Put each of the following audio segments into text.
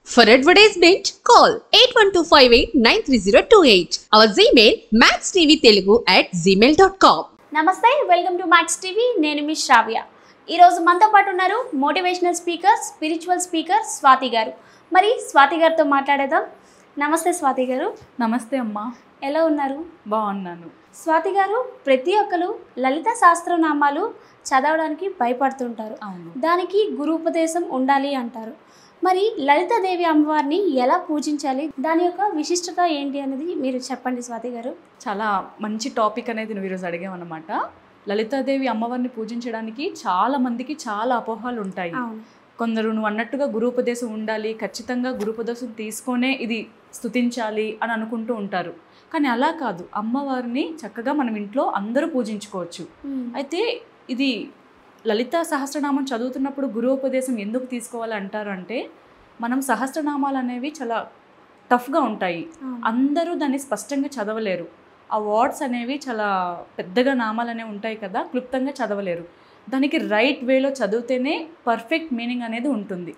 For advertisement, call 8125893028. Our Gmail maxtvtelugu@gmail.com. నమస్తే, welcome to max TV. నేను మీ శ్రావ్య. ఈరోజు మనతో పాటు ఉన్నారు motivational speaker, spiritual speaker Swathi గారు. మరి స్వాతి గారితో మాట్లాడేద్దాం. నమస్తే స్వాతి గారు. నమస్తే అమ్మా. ఎలా ఉన్నారు? బాగున్నాను. స్వాతి గారు, ప్రతి ఒక్కరు లలిత శాస్త్రనామాలు చదవడానికి భయపడుతుంటారు. దానికి గురూపదేశం ఉండాలి అంటారు. మరి లలితాదేవి అమ్మవారిని ఎలా పూజించాలి, దాని యొక్క విశిష్టత ఏంటి అనేది మీరు చెప్పండి స్వాతి గారు. చాలా మంచి టాపిక్ అనేది నువ్వు ఈరోజు అడిగామన్నమాట. లలితాదేవి అమ్మవారిని పూజించడానికి చాలా మందికి చాలా అపోహలు ఉంటాయి. కొందరు నువ్వు అన్నట్టుగా గురూపదేశం ఉండాలి, ఖచ్చితంగా గురూపదేశం తీసుకొనే ఇది స్తుతించాలి అని అనుకుంటూ ఉంటారు. కానీ అలా కాదు, అమ్మవారిని చక్కగా మనం ఇంట్లో అందరూ పూజించుకోవచ్చు. అయితే ఇది లలితా సహస్రనామం చదువుతున్నప్పుడు గురూపదేశం ఎందుకు తీసుకోవాలి అంటారు అంటే, మనం సహస్రనామాలు అనేవి చాలా టఫ్గా ఉంటాయి. అందరూ దాన్ని స్పష్టంగా చదవలేరు. ఆ వర్డ్స్ అనేవి చాలా పెద్దగా నామాలు అనేవి ఉంటాయి కదా, క్లుప్తంగా చదవలేరు. దానికి రైట్ వేలో చదివితేనే పర్ఫెక్ట్ మీనింగ్ అనేది ఉంటుంది.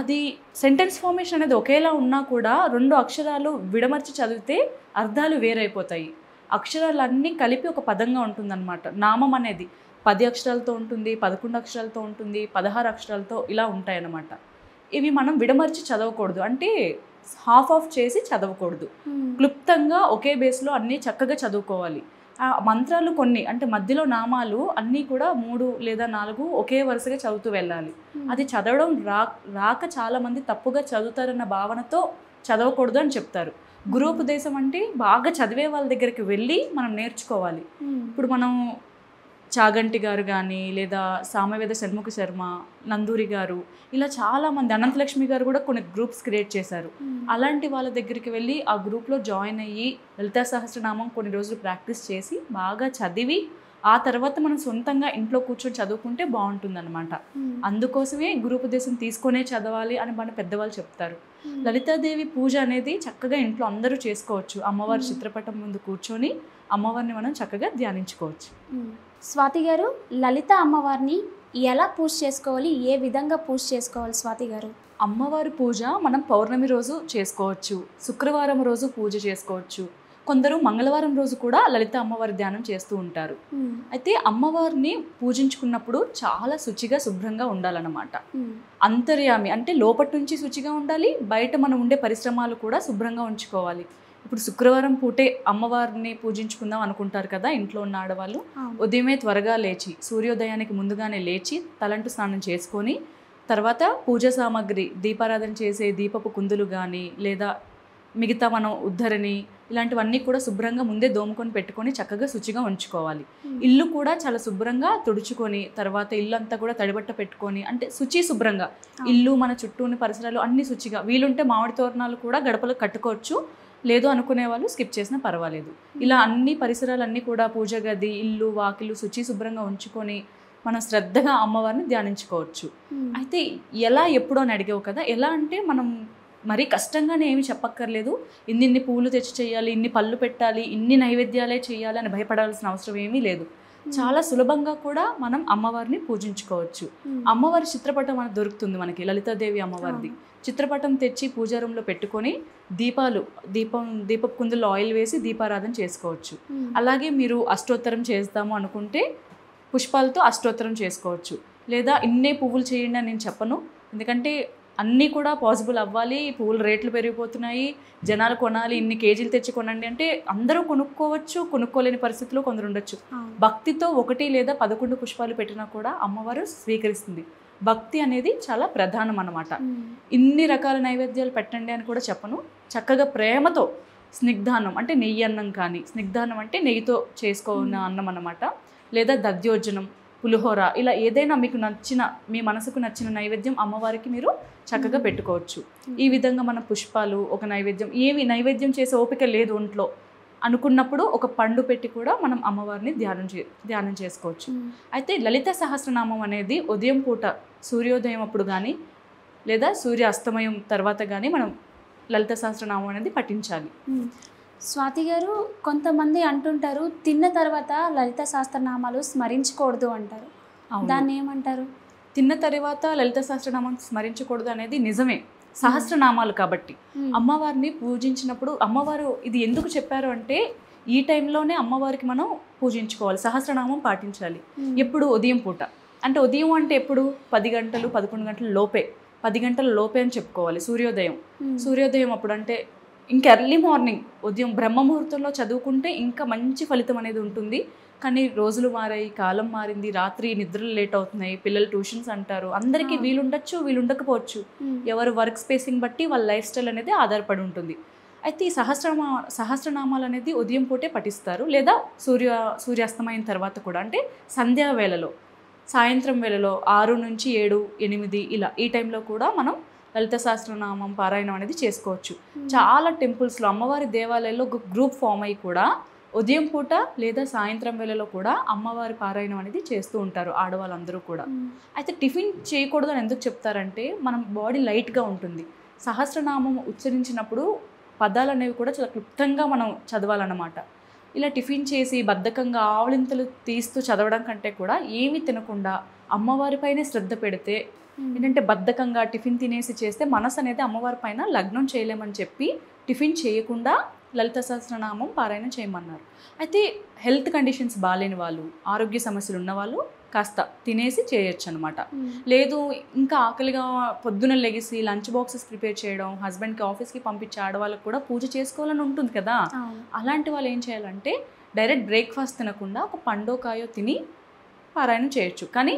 అది సెంటెన్స్ ఫార్మేషన్ అనేది ఒకేలా ఉన్నా కూడా రెండు అక్షరాలు విడమర్చి చదివితే అర్థాలు వేరైపోతాయి. అక్షరాలన్నీ కలిపి ఒక పదంగా ఉంటుందన్నమాట. నామం అనేది 10 అక్షరాలతో ఉంటుంది, 11 అక్షరాలతో ఉంటుంది, 16 అక్షరాలతో ఇలా ఉంటాయన్నమాట. ఇవి మనం విడమర్చి చదవకూడదు, అంటే హాఫ్ ఆఫ్ చేసి చదవకూడదు. క్లుప్తంగా ఒకే బేస్లో అన్నీ చక్కగా చదువుకోవాలి. ఆ మంత్రాలు కొన్ని, అంటే మధ్యలో నామాలు అన్నీ కూడా 3 లేదా 4 ఒకే వరుసగా చదువుతూ వెళ్ళాలి. అది చదవడం రాక చాలామంది తప్పుగా చదువుతారన్న భావనతో చదవకూడదు అని చెప్తారు. గురూపదేశం అంటే బాగా చదివే వాళ్ళ దగ్గరికి వెళ్ళి మనం నేర్చుకోవాలి. ఇప్పుడు మనం చాగంటి గారు కానీ, లేదా సామవేద షణ్ముఖ శర్మ, నందూరి గారు, ఇలా చాలామంది, అనంతలక్ష్మి గారు కూడా కొన్ని గ్రూప్స్ క్రియేట్ చేశారు. అలాంటి వాళ్ళ దగ్గరికి వెళ్ళి ఆ గ్రూప్లో జాయిన్ అయ్యి లలితా సహస్రనామం కొన్ని రోజులు ప్రాక్టీస్ చేసి బాగా చదివి ఆ తర్వాత మనం సొంతంగా ఇంట్లో కూర్చొని చదువుకుంటే బాగుంటుందన్నమాట. అందుకోసమే గురూపదేశం తీసుకొనే చదవాలి అని మన పెద్దవాళ్ళు చెప్తారు. లలితాదేవి పూజ అనేది చక్కగా ఇంట్లో అందరూ చేసుకోవచ్చు. అమ్మవారి చిత్రపటం ముందు కూర్చొని అమ్మవారిని మనం చక్కగా ధ్యానించుకోవచ్చు. స్వాతి గారు, లలిత అమ్మవారిని ఎలా పూజ చేసుకోవాలి, ఏ విధంగా పూజ చేసుకోవాలి స్వాతి గారు? అమ్మవారి పూజ మనం పౌర్ణమి రోజు చేసుకోవచ్చు, శుక్రవారం రోజు పూజ చేసుకోవచ్చు, కొందరు మంగళవారం రోజు కూడా లలిత అమ్మవారి ధ్యానం చేస్తూ ఉంటారు. అయితే అమ్మవారిని పూజించుకున్నప్పుడు చాలా శుచిగా శుభ్రంగా ఉండాలన్నమాట. అంతర్యామి అంటే లోపటి నుంచి శుచిగా ఉండాలి, బయట మనం ఉండే పరిశ్రమాలు కూడా శుభ్రంగా ఉంచుకోవాలి. ఇప్పుడు శుక్రవారం పూటే అమ్మవారిని పూజించుకుందాం అనుకుంటారు కదా ఇంట్లో ఉన్న ఆడవాళ్ళు, ఉదయమే త్వరగా లేచి సూర్యోదయానికి ముందుగానే లేచి తలంటు స్నానం చేసుకొని తర్వాత పూజా సామాగ్రి, దీపారాధన చేసే దీపపు కుందులు కానీ, లేదా మిగతా మనం ఉద్ధరణి ఇలాంటివన్నీ కూడా శుభ్రంగా ముందే దోముకొని పెట్టుకొని చక్కగా శుచిగా ఉంచుకోవాలి. ఇల్లు కూడా చాలా శుభ్రంగా తుడుచుకొని తర్వాత ఇల్లు అంతా కూడా తడిబట్ట పెట్టుకొని, అంటే శుభ్రంగా ఇల్లు, మన చుట్టూ ఉన్న పరిసరాలు అన్నీ శుచిగా, వీలుంటే మామిడి తోరణాలు కూడా గడపలు కట్టుకోవచ్చు, లేదు అనుకునే వాళ్ళు స్కిప్ చేసినా పర్వాలేదు. ఇలా అన్ని పరిసరాలన్నీ కూడా పూజ గది, ఇల్లు, వాకిలు శుభ్రంగా ఉంచుకొని మనం శ్రద్ధగా అమ్మవారిని ధ్యానించుకోవచ్చు. అయితే ఎలా, ఎప్పుడో అని అడిగావు కదా, ఎలా అంటే మనం మరీ కష్టంగానే ఏమి చెప్పక్కర్లేదు. ఇన్ని పువ్వులు తెచ్చి చేయాలి, ఇన్ని పళ్ళు పెట్టాలి, ఇన్ని నైవేద్యాలే చేయాలి అని భయపడాల్సిన అవసరం ఏమీ లేదు. చాలా సులభంగా కూడా మనం అమ్మవారిని పూజించుకోవచ్చు. అమ్మవారి చిత్రపటం మనకు దొరుకుతుంది, మనకి లలితాదేవి అమ్మవారిది చిత్రపటం తెచ్చి పూజా రూమ్లో పెట్టుకొని దీపపు కుందుల్లో ఆయిల్ వేసి దీపారాధన చేసుకోవచ్చు. అలాగే మీరు అష్టోత్తరం చేస్తాము అనుకుంటే పుష్పాలతో అష్టోత్తరం చేసుకోవచ్చు. లేదా ఇన్నే పువ్వులు చేయండి అని నేను చెప్పను, ఎందుకంటే అన్నీ కూడా పాసిబుల్ అవ్వాలి. పువ్వుల రేట్లు పెరిగిపోతున్నాయి, జనాలు కొనాలి, ఇన్ని కేజీలు తెచ్చి కొనండి అంటే అందరూ కొనుక్కోవచ్చు, కొనుక్కోలేని పరిస్థితుల్లో కొందరు ఉండొచ్చు. భక్తితో 1 లేదా 11 పుష్పాలు పెట్టినా కూడా అమ్మవారు స్వీకరిస్తుంది. భక్తి అనేది చాలా ప్రధానం అన్నమాట. ఇన్ని రకాల నైవేద్యాలు పెట్టండి అని కూడా చెప్పను. చక్కగా ప్రేమతో స్నిగ్ధాన్నం అంటే నెయ్యి అన్నం కానీ, స్నిగ్ధాన్నం అంటే నెయ్యితో చేసుకున్న అన్నం అన్నమాట, లేదా దధ్యోజనం, పులిహోర, ఇలా ఏదైనా మీకు నచ్చిన, మీ మనసుకు నచ్చిన నైవేద్యం అమ్మవారికి మీరు చక్కగా పెట్టుకోవచ్చు. ఈ విధంగా మన పుష్పాలు, ఒక నైవేద్యం, ఏమి నైవేద్యం చేసే ఓపిక లేదు ఒంట్లో అనుకున్నప్పుడు ఒక పండు పెట్టి కూడా మనం అమ్మవారిని ధ్యానం చేసుకోవచ్చు. అయితే లలిత సహస్రనామం అనేది ఉదయం పూట సూర్యోదయం అప్పుడు కానీ, లేదా సూర్య అస్తమయం తర్వాత కానీ మనం లలిత సహస్రనామం అనేది పఠించాలి. స్వాతి గారు, కొంతమంది అంటుంటారు తిన్న తర్వాత లలిత సహస్రనామాలు స్మరించకూడదు అంటారు, దాన్ని ఏమంటారు? తిన్న తర్వాత లలిత సహస్రనామం స్మరించకూడదు అనేది నిజమే. సహస్రనామాలు కాబట్టి అమ్మవారిని పూజించినప్పుడు అమ్మవారు ఇది ఎందుకు చెప్పారు అంటే ఈ టైంలోనే అమ్మవారికి మనం పూజించుకోవాలి, సహస్రనామం పాటించాలి. ఎప్పుడు ఉదయం పూట, అంటే ఉదయం అంటే ఎప్పుడు 10 గంటలు 11 గంటల లోపే, 10 గంటల లోపే అని చెప్పుకోవాలి. సూర్యోదయం అప్పుడు అంటే ఇంకా ఎర్లీ మార్నింగ్ ఉదయం బ్రహ్మ ముహూర్తంలో చదువుకుంటే ఇంకా మంచి ఫలితం అనేది ఉంటుంది. కానీ రోజులు మారాయి, కాలం మారింది, రాత్రి నిద్రలు లేట్ అవుతున్నాయి, పిల్లలు ట్యూషన్స్ అంటారు, అందరికీ వీలుండొచ్చు వీలుండకపోవచ్చు, ఎవరు వర్క్ స్పేసింగ్ బట్టి వాళ్ళ లైఫ్ స్టైల్ అనేది ఆధారపడి ఉంటుంది. అయితే ఈ సహస్రనామాలు అనేది ఉదయం పూటే పఠిస్తారు, లేదా సూర్యాస్తమైన తర్వాత కూడా, అంటే సంధ్యా వేళలో, సాయంత్రం వేళలో 6 నుంచి 7, 8 ఇలా ఈ టైంలో కూడా మనం లలిత సహస్రనామం పారాయణం అనేది చేసుకోవచ్చు. చాలా టెంపుల్స్లో అమ్మవారి దేవాలయాల్లో ఒక గ్రూప్ ఫామ్ అయ్యి కూడా ఉదయం పూట లేదా సాయంత్రం వేళలో కూడా అమ్మవారి పారాయణం అనేది చేస్తూ ఉంటారు ఆడవాళ్ళందరూ కూడా. అయితే టిఫిన్ చేయకూడదు అని ఎందుకు చెప్తారంటే మనం బాడీ లైట్గా ఉంటుంది. సహస్రనామం ఉచ్చరించినప్పుడు పదాలు అనేవి కూడా చాలా క్లుప్తంగా మనం చదవాలన్నమాట. ఇలా టిఫిన్ చేసి బద్ధకంగా ఆవలింతలు తీస్తూ చదవడం కంటే కూడా ఏమీ తినకుండా అమ్మవారిపైనే శ్రద్ధ పెడితే, ఏంటంటే బద్ధకంగా టిఫిన్ తినేసి చేస్తే మనసు అనేది అమ్మవారి పైన లగ్నం చేయలేమని చెప్పి టిఫిన్ చేయకుండా లలిత సహస్రనామం పారాయణం చేయమన్నారు. అయితే హెల్త్ కండిషన్స్ బాగాలేని వాళ్ళు, ఆరోగ్య సమస్యలు ఉన్నవాళ్ళు కాస్త తినేసి చేయొచ్చు అనమాట. లేదు ఇంకా ఆకలిగా పొద్దున లెగిసి లంచ్ బాక్సెస్ ప్రిపేర్ చేయడం, హస్బెండ్కి ఆఫీస్కి పంపించే ఆడవాళ్ళకి కూడా పూజ చేసుకోవాలని ఉంటుంది కదా. అలాంటి వాళ్ళు ఏం చేయాలంటే డైరెక్ట్ బ్రేక్ఫాస్ట్ తినకుండా ఒక పండో కాయో తిని పారాయణం చేయొచ్చు. కానీ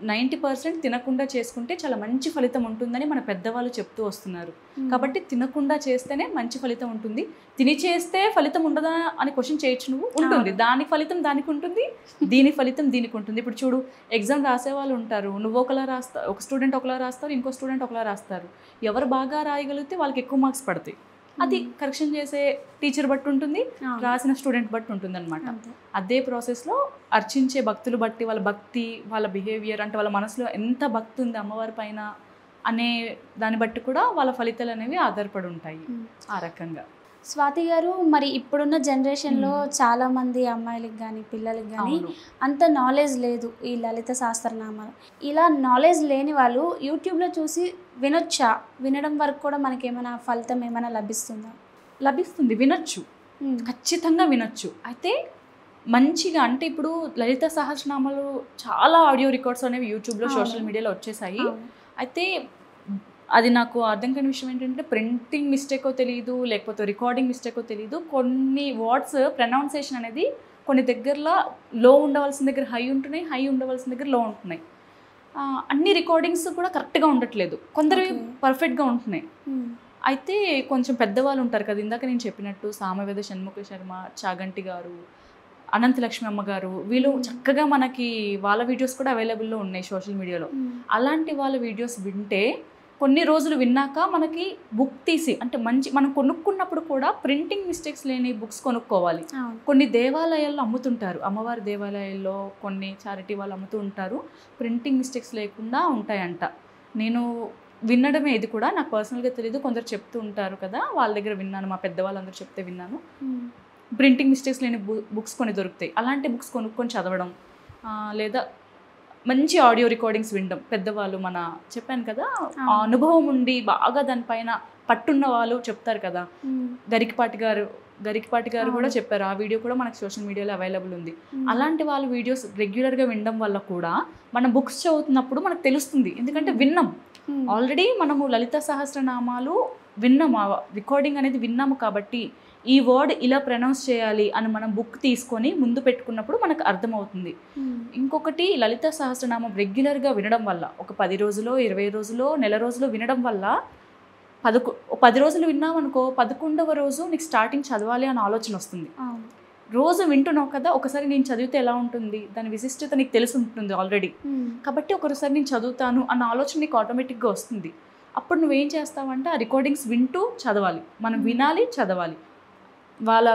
90% తినకుండా చేసుకుంటే చాలా మంచి ఫలితం ఉంటుందని మన పెద్దవాళ్ళు చెప్తూ వస్తున్నారు. కాబట్టి తినకుండా చేస్తేనే మంచి ఫలితం ఉంటుంది. తిని చేస్తే ఫలితం ఉండదా అని క్వశ్చన్ చేయొచ్చు నువ్వు. ఉంటుంది, దాని ఫలితం దానికి ఉంటుంది, దీని ఫలితం దీనికి ఉంటుంది. ఇప్పుడు చూడు, ఎగ్జామ్ రాసే వాళ్ళు ఉంటారు, నువ్వు ఒకలా రాస్తావు, ఒక స్టూడెంట్ ఒకలా రాస్తారు, ఇంకో స్టూడెంట్ ఒకలా రాస్తారు. ఎవరు బాగా రాయగలిగితే వాళ్ళకి ఎక్కువ మార్క్స్ పడతాయి. అది కరెక్షన్ చేసే టీచర్ బట్టి ఉంటుంది, రాసిన స్టూడెంట్ బట్టి ఉంటుంది అనమాట. అదే ప్రాసెస్లో అర్చించే భక్తులు బట్టి వాళ్ళ భక్తి, వాళ్ళ బిహేవియర్, అంటే వాళ్ళ మనసులో ఎంత భక్తి ఉంది అమ్మవారి పైన అనే దాన్ని బట్టి కూడా వాళ్ళ ఫలితాలు అనేవి ఆధారపడి ఉంటాయి. ఆ రకంగా స్వాతి గారు, మరి ఇప్పుడున్న జనరేషన్లో చాలామంది అమ్మాయిలకు కానీ పిల్లలకి కానీ అంత నాలెడ్జ్ లేదు ఈ లలిత సహస్రనామాలు. ఇలా నాలెడ్జ్ లేని వాళ్ళు యూట్యూబ్లో చూసి వినొచ్చా? వినడం వరకు కూడా మనకేమైనా ఫలితం ఏమైనా లభిస్తుందా? లభిస్తుంది, వినొచ్చు, ఖచ్చితంగా వినొచ్చు. అయితే మంచిగా, అంటే ఇప్పుడు లలిత సహస్రనామాలు చాలా ఆడియో రికార్డ్స్ అనేవి యూట్యూబ్లో సోషల్ మీడియాలో వచ్చేసాయి. అయితే అది నాకు అర్థం కాని విషయం ఏంటంటే ప్రింటింగ్ మిస్టేకో తెలియదు, లేకపోతే రికార్డింగ్ మిస్టేకో తెలియదు. కొన్ని వర్డ్స్ ప్రొనౌన్సియేషన్ అనేది కొన్ని దగ్గరలో లో ఉండవలసిన దగ్గర హై ఉంటున్నాయి, హై ఉండవలసిన దగ్గర లో ఉంటున్నాయి. అన్ని రికార్డింగ్స్ కూడా కరెక్ట్గా ఉండట్లేదు, కొందరు పర్ఫెక్ట్గా ఉంటున్నాయి. అయితే కొంచెం పెద్దవాళ్ళు ఉంటారు కదా, ఇందాక నేను చెప్పినట్టు సామవేద షణ్ముఖ శర్మ, చాగంటి గారు, అనంతలక్ష్మి అమ్మ గారు, వీళ్ళు చక్కగా మనకి వాళ్ళ వీడియోస్ కూడా అవైలబుల్లో ఉన్నాయి సోషల్ మీడియాలో. అలాంటి వాళ్ళ వీడియోస్ వింటే కొన్ని రోజులు విన్నాక మనకి బుక్ తీసి, అంటే మంచి మనం కొనుక్కున్నప్పుడు కూడా ప్రింటింగ్ మిస్టేక్స్ లేని బుక్స్ కొనుక్కోవాలి. కొన్ని దేవాలయాల్లో అమ్ముతుంటారు, అమ్మవారి దేవాలయాల్లో కొన్ని చారిటీ వాళ్ళు అమ్ముతూ ఉంటారు, ప్రింటింగ్ మిస్టేక్స్ లేకుండా ఉంటాయంట. నేను వినడమే, ఇది కూడా నాకు పర్సనల్గా తెలియదు, కొందరు చెప్తూ ఉంటారు కదా, వాళ్ళ దగ్గర విన్నాను, మా పెద్దవాళ్ళందరూ చెప్తే విన్నాను. ప్రింటింగ్ మిస్టేక్స్ లేని బుక్స్ కొన్ని దొరుకుతాయి, అలాంటి బుక్స్ కొనుక్కొని చదవడం, లేదా మంచి ఆడియో రికార్డింగ్స్ వినడం. పెద్దవాళ్ళు మన చెప్పాను కదా, ఆ అనుభవం ఉండి బాగా దానిపైన పట్టున్న వాళ్ళు చెప్తారు కదా, గరికపాటి గారు కూడా చెప్పారు. ఆ వీడియో కూడా మనకి సోషల్ మీడియాలో అవైలబుల్ ఉంది. అలాంటి వాళ్ళ వీడియోస్ రెగ్యులర్గా వినడం వల్ల కూడా మనం బుక్స్ చదువుతున్నప్పుడు మనకు తెలుస్తుంది, ఎందుకంటే విన్నాం ఆల్రెడీ, మనము లలిత సహస్రనామాలు విన్నాము, రికార్డింగ్ అనేది విన్నాము. కాబట్టి ఈ వర్డ్ ఇలా ప్రొనౌన్స్ చేయాలి అని మనం బుక్ తీసుకొని ముందు పెట్టుకున్నప్పుడు మనకు అర్థమవుతుంది. ఇంకొకటి, లలిత సహస్రనామం రెగ్యులర్గా వినడం వల్ల, ఒక 10 రోజులో 20 రోజులో నెల రోజులో వినడం వల్ల 10 రోజులు విన్నామనుకో, 11వ రోజు నీకు స్టార్టింగ్ చదవాలి అని ఆలోచన వస్తుంది. రోజు వింటున్నావు కదా, ఒకసారి నేను చదివితే ఎలా ఉంటుంది, దాని విశిష్టత నీకు తెలిసి ఉంటుంది ఆల్రెడీ. కాబట్టి ఒకసారి నేను చదువుతాను అన్న ఆలోచన నీకు ఆటోమేటిక్గా వస్తుంది. అప్పుడు నువ్వేం చేస్తావంటే ఆ రికార్డింగ్స్ వింటూ చదవాలి, మనం వినాలి, చదవాలి. వాళ్ళ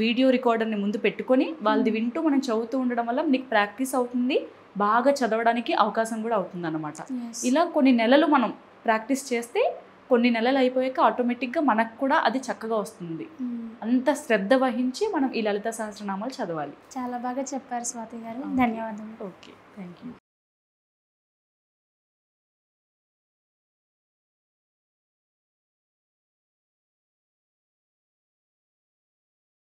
వీడియో రికార్డర్ని ముందు పెట్టుకొని వాళ్ళది వింటూ మనం చదువుతూ ఉండడం వల్ల నీకు ప్రాక్టీస్ అవుతుంది, బాగా చదవడానికి అవకాశం కూడా అవుతుంది అన్నమాట. ఇలా కొన్ని నెలలు మనం ప్రాక్టీస్ చేస్తే కొన్ని నెలలు అయిపోయాక ఆటోమేటిక్గా మనకు కూడా అది చక్కగా వస్తుంది. అంత శ్రద్ధ వహించి మనం ఈ లలిత సహస్రనామాలు చదవాలి. చాలా బాగా చెప్పారు స్వాతి గారు, ధన్యవాదాలు. Okay, thank you.